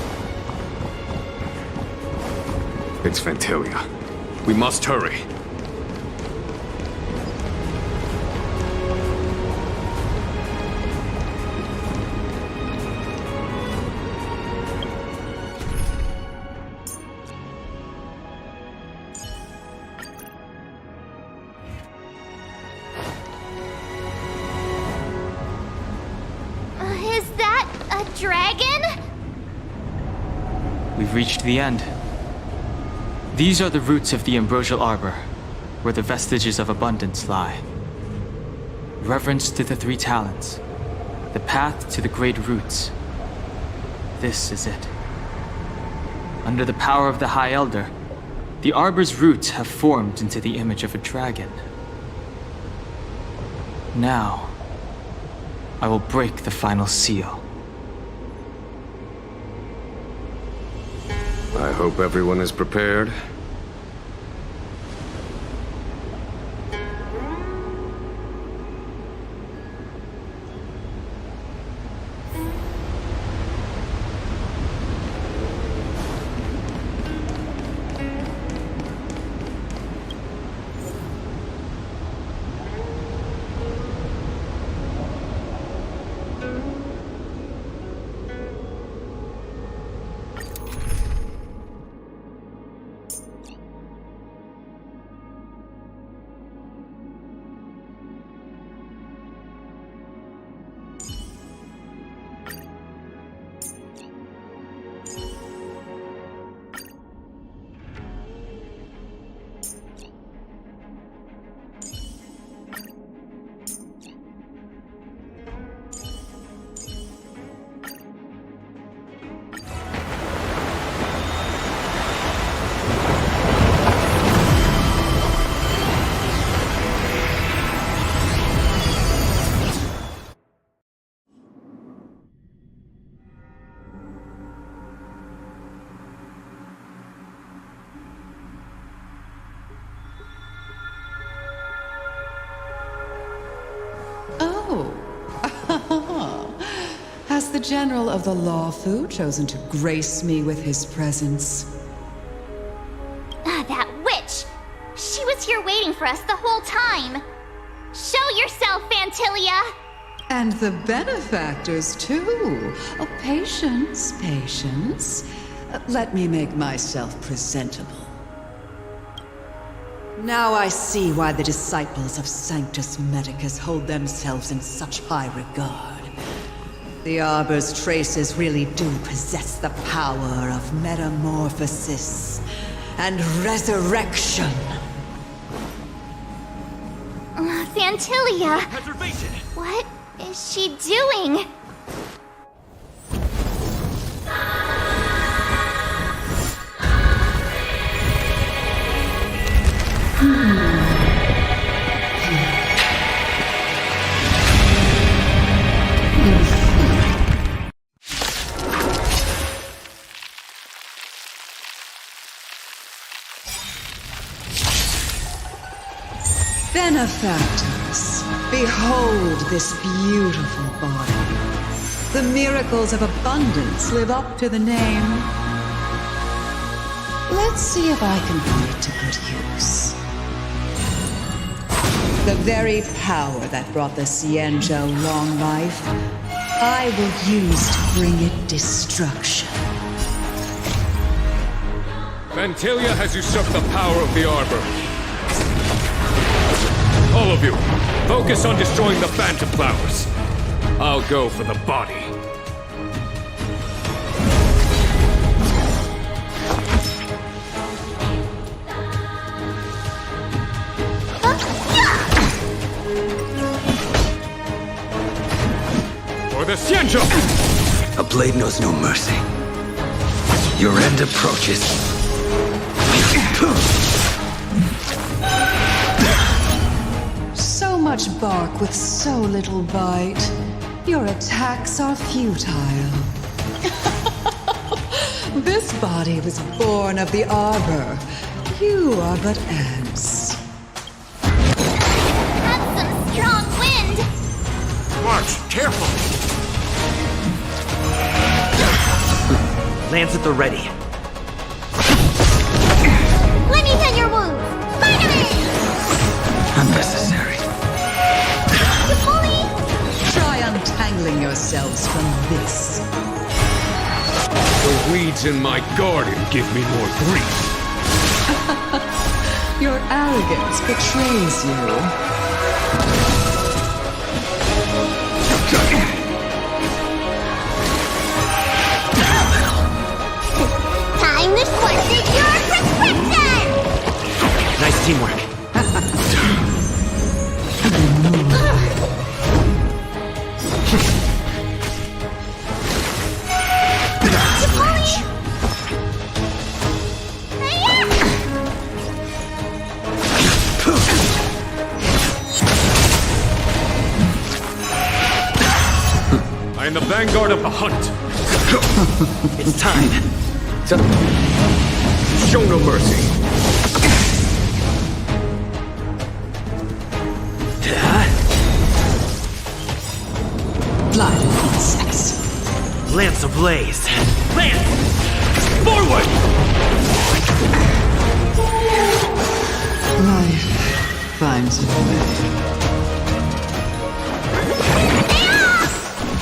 It's Fantalia. We must hurry. Is that a dragon? We've reached the end. These are the roots of the ambrosial arbor, where the vestiges of abundance lie. Reverence to the 3 talons, the path to the great roots. This is it. Under the power of the High Elder, the arbor's roots have formed into the image of a dragon. Now, I will break the final seal. I hope everyone is prepared. Has the General of the Lawfu chosen to grace me with his presence? That witch! She was here waiting for us the whole time! Show yourself, Fantilia! And the benefactors, too. Oh, patience, patience. Let me make myself presentable. Now I see why the disciples of Sanctus Medicus hold themselves in such high regard. The Arbor's traces really do possess the power of metamorphosis and resurrection. Fantilia! Preservation! What is she doing? Benefactors, behold this beautiful body. The miracles of abundance live up to the name. Let's see if I can put it to good use. The very power that brought the Xianzhou long life, I will use to bring it destruction. Fantilia has usurped the power of the Arbor. All of you, focus on destroying the Phantom Flowers. I'll go for the body. For the Xianzhou! A blade knows no mercy. Your end approaches. So much bark with so little bite. Your attacks are futile. This body was born of the Arbor. You are but ants. That's some strong wind! March, careful! Lance at the ready. Let me hit your wounds! Finally! Unnecessary. Try untangling yourselves from this. The weeds in my garden give me more grief. Your arrogance betrays you. Time to question your prescription! Nice teamwork. I am the vanguard of the hunt. It's time. Show no mercy. Blood insects. Lance ablaze. Lance! Forward! Life finds a way.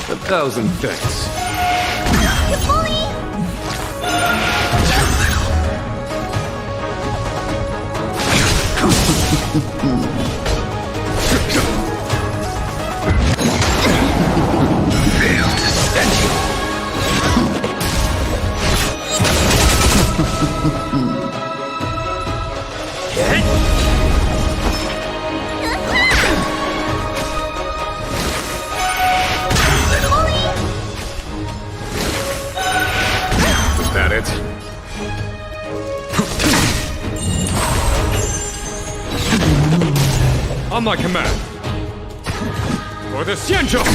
1,000 thanks. Fail to send you. Was that it? On my command. For the Xianzhou!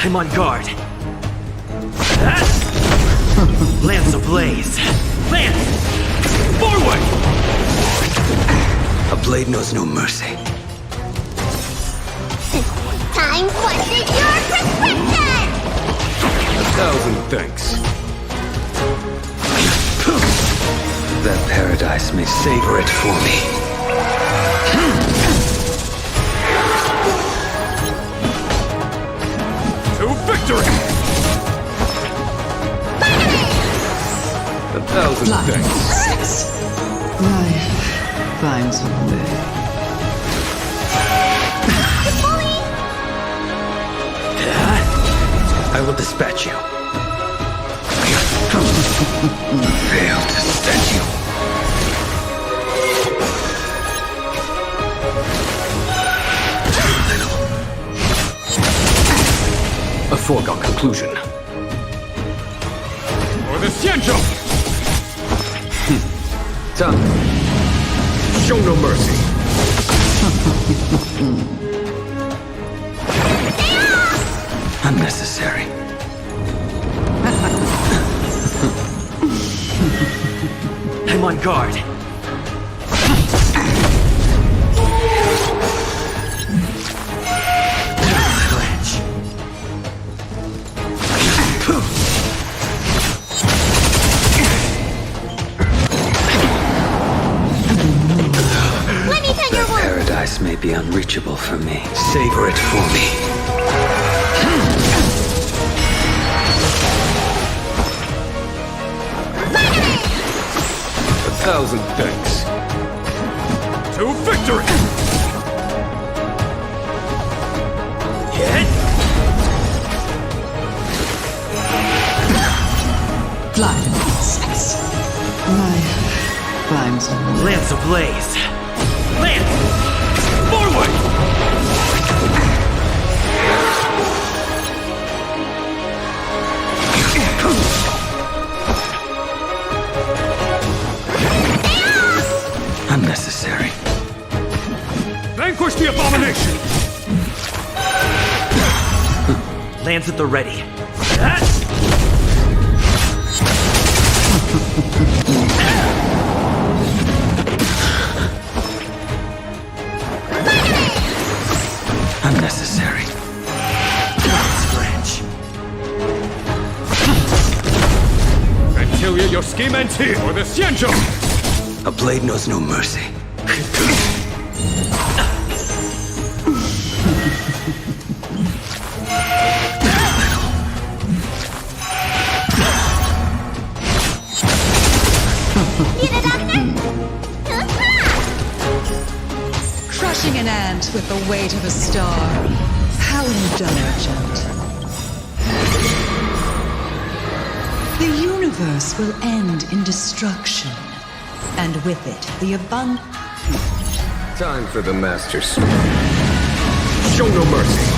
I'm on guard. Lance ablaze! Lance! Forward! A blade knows no mercy. Time quested your prescription! 1,000 thanks. That paradise may savor it for me. To victory! 1,000 thanks. Life finds a way. I will dispatch you. Fail to stand you. A foregone conclusion. For the Xianzhou! Time. Show no mercy. Unnecessary. I'm on guard. Clench. Let me tend your That wound! paradise may be unreachable for me. Savor it for me. 1,000 thanks. To victory! Hit! Blind insects. Life finds a way. Lance ablaze! Lance! Forward! Unnecessary. Vanquish the abomination! Lance at the ready. Unnecessary. Scratch. Antilia, your scheme ends here, or the Xianzhou! A blade knows no mercy. Crushing an ant with the weight of a star. How indulgent. The universe will end in destruction. And with it, the abundant. Time for the Master Sword. Show no mercy.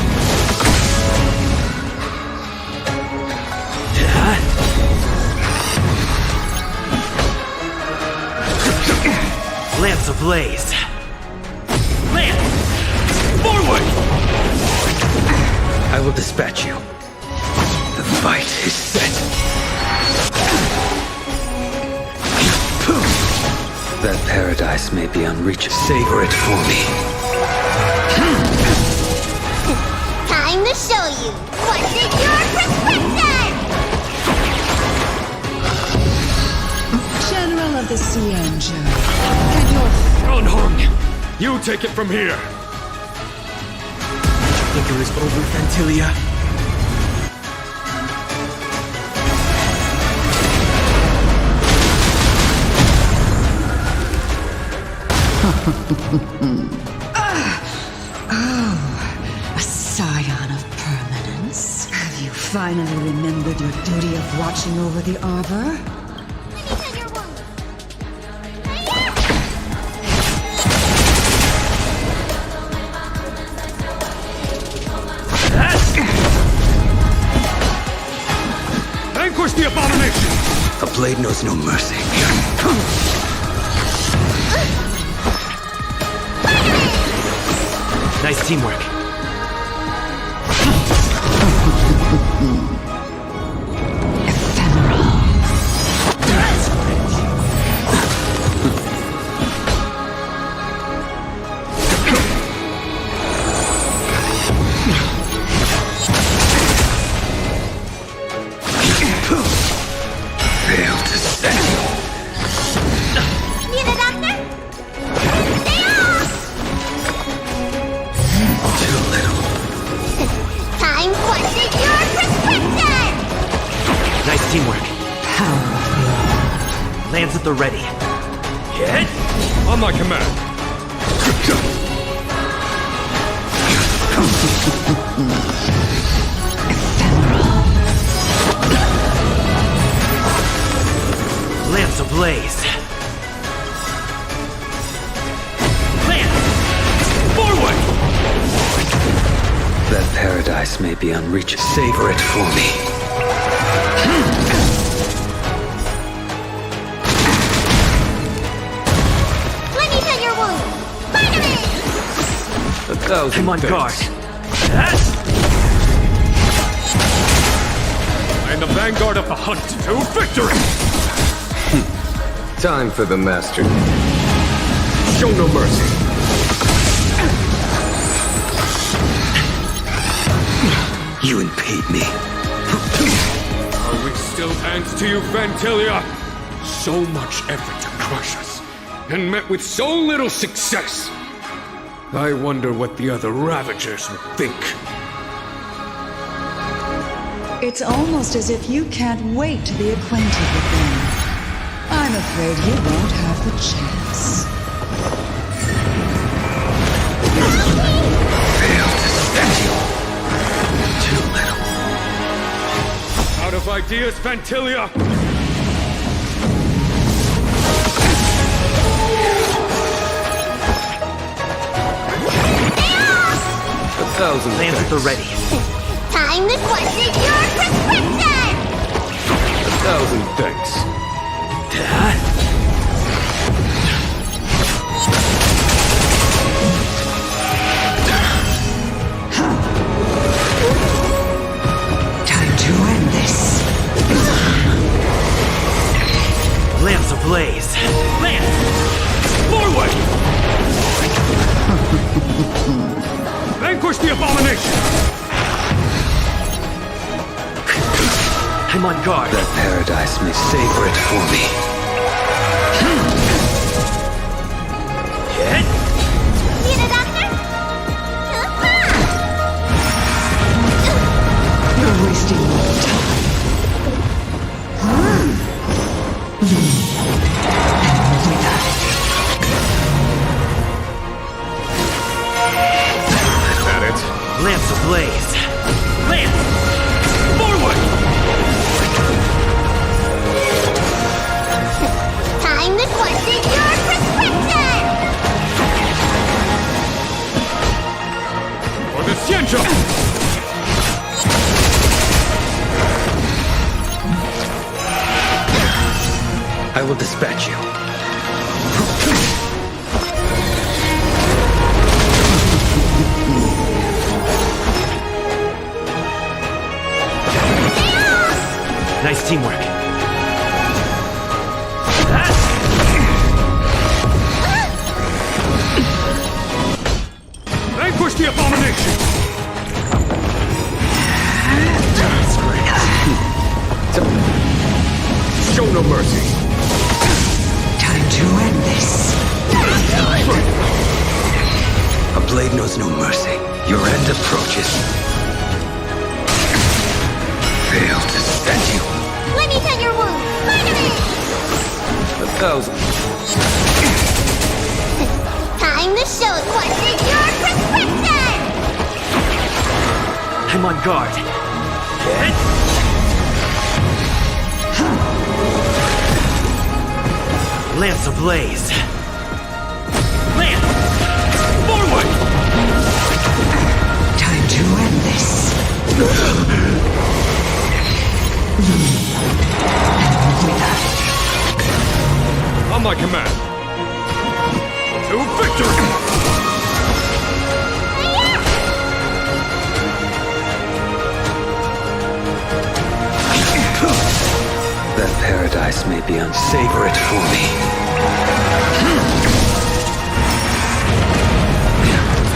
Lance ablaze! Lance! Forward! I will dispatch you. The fight is set. That paradise may be unreachable. Savor it for me. Time to show you what's in your prescription! General of the Xianzhou, can your Hung, you take it from here. Think it was over, Antilia? a scion of permanence? Have you finally remembered your duty of watching over the arbor? Vanquish the abomination! A blade knows no mercy. Nice teamwork. Ephemeral. power of love. Lands at the ready. Hit! On my command. Lance ablaze. Lance! Forward! That paradise may be unreachable. Savor it for me. Let me tend your wound! Spider-Man! 1,000 I'm on guard. thanks. I am the vanguard of the hunt to victory! Time for the master. Show no mercy. You impede me. Are we still ants to you, Vantilia? So much effort to crush us, and met with so little success. I wonder what the other Ravagers would think. It's almost as if you can't wait to be acquainted with them. I'm afraid you won't have the chance. Fail to stand you. Too little. Out of ideas, Vantilia! Lands at the ready. Time to question your prescription! 1,000 thanks. Time to end this. Lance ablaze. Lance! Forward! Vanquish the abomination! I'm on guard. That paradise may savor it for me. Hit! Need a doctor? You're wasting your time. Is that it? Lance ablaze. Lance! Forward! Time to question your prescription! For the Xianzhou! I will dispatch you. Nice teamwork. Vanquish the abomination! Show no mercy. Time to end this. A blade knows no mercy. Your end approaches. Fail to stand you. Let me tend your wound! Spider-Man! 1,000. Time to show question your prescription! I'm on guard. Hit! Lance ablaze. Lance! Forward! Time to end this. On my command. To victory! That paradise may be unsavor it for me.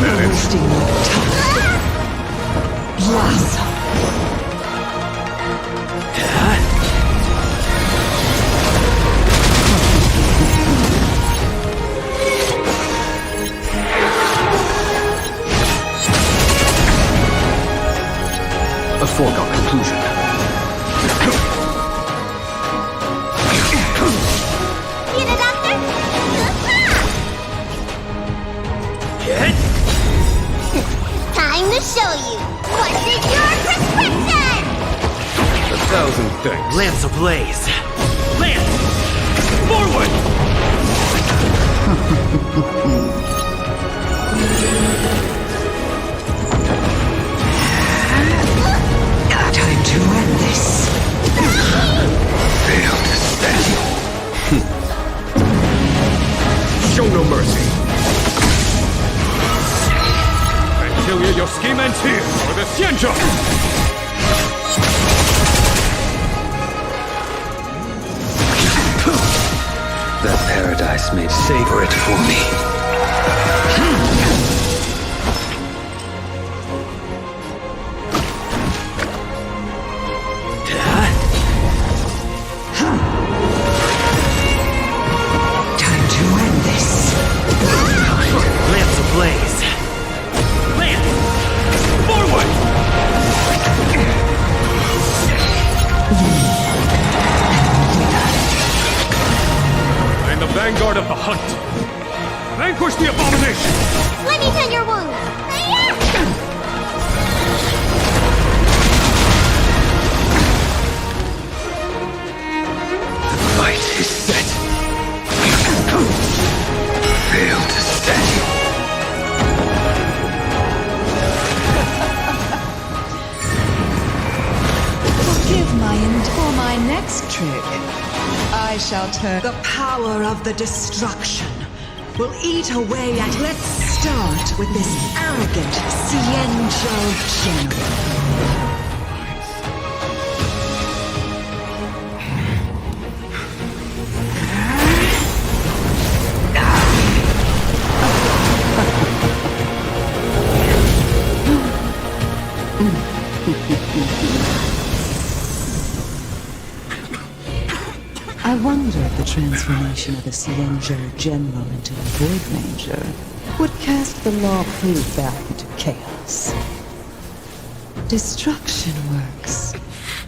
You're wasting your time. Blossom. A foregone conclusion. show you! What's in your prescription? 1,000 thanks. Lance ablaze! Lance! Forward! Time to end this. Failed statue. Show no mercy. Fantilia, your scheme ends here, for the Xianzhou! That paradise may savor it for me. Time to end this. Lance ablaze! Lance! Forward! I am the vanguard of the hunt. Vanquish the abomination! Let me tend your wound! Fight is set. Failed statue. Forgive my end for my next trick. I shall turn the power of the destruction. Will eat away at. Let's start with this arrogant Xianzhou general. I wonder if the transformation of the Xianzhou General into a Void Ranger would cast the Law Flu back into chaos. Destruction works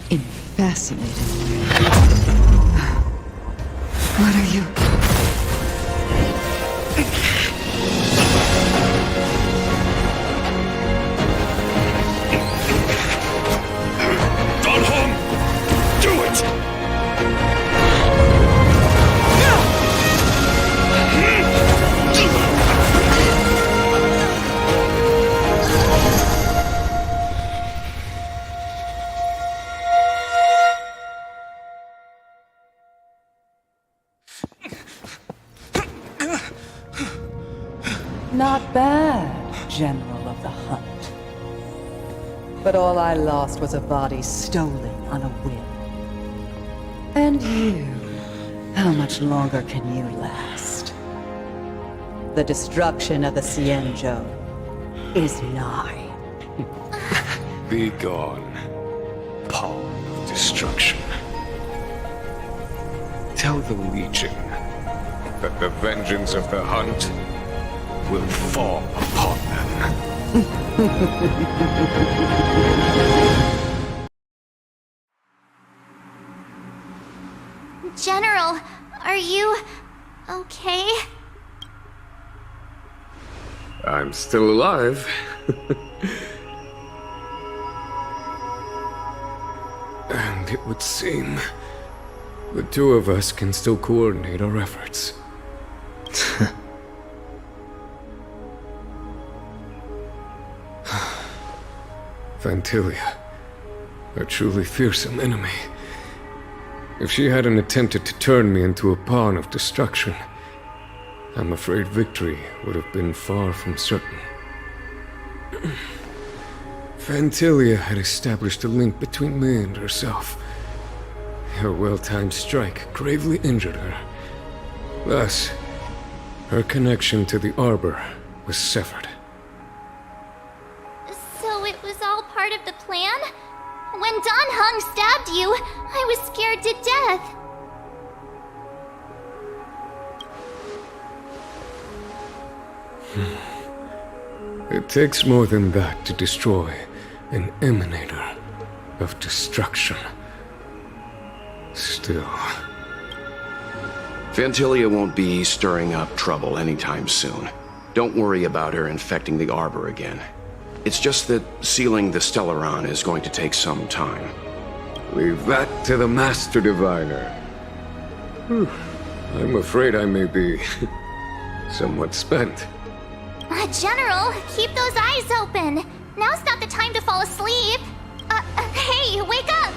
in fascinating ways. What are you? Dan Heng! Do it! Not bad, General of the Hunt. But all I lost was a body stolen on a whim. And you, how much longer can you last? The destruction of the Xianzhou is nigh. Be gone, pawn of destruction. Tell the Legion that the vengeance of the Hunt will fall upon them. General, are you okay? I'm still alive. And it would seem the two of us can still coordinate our efforts. Fantilia, a truly fearsome enemy. If she hadn't attempted to turn me into a pawn of destruction, I'm afraid victory would have been far from certain. Fantilia had established a link between me and herself. Her well-timed strike gravely injured her. Thus, her connection to the Arbor was severed. So it was all part of the plan? When Dan Heng stabbed you, I was scared to death. It takes more than that to destroy an emanator of destruction. Still... Fantilia won't be stirring up trouble anytime soon. Don't worry about her infecting the Arbor again. It's just that sealing the Stellaron is going to take some time. Leave that to the Master Diviner. I'm afraid I may be somewhat spent. General, keep those eyes open. Now's not the time to fall asleep. Hey, wake up!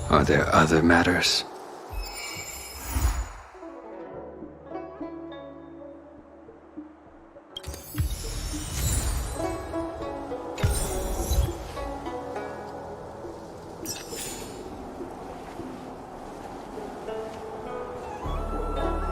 Are there other matters?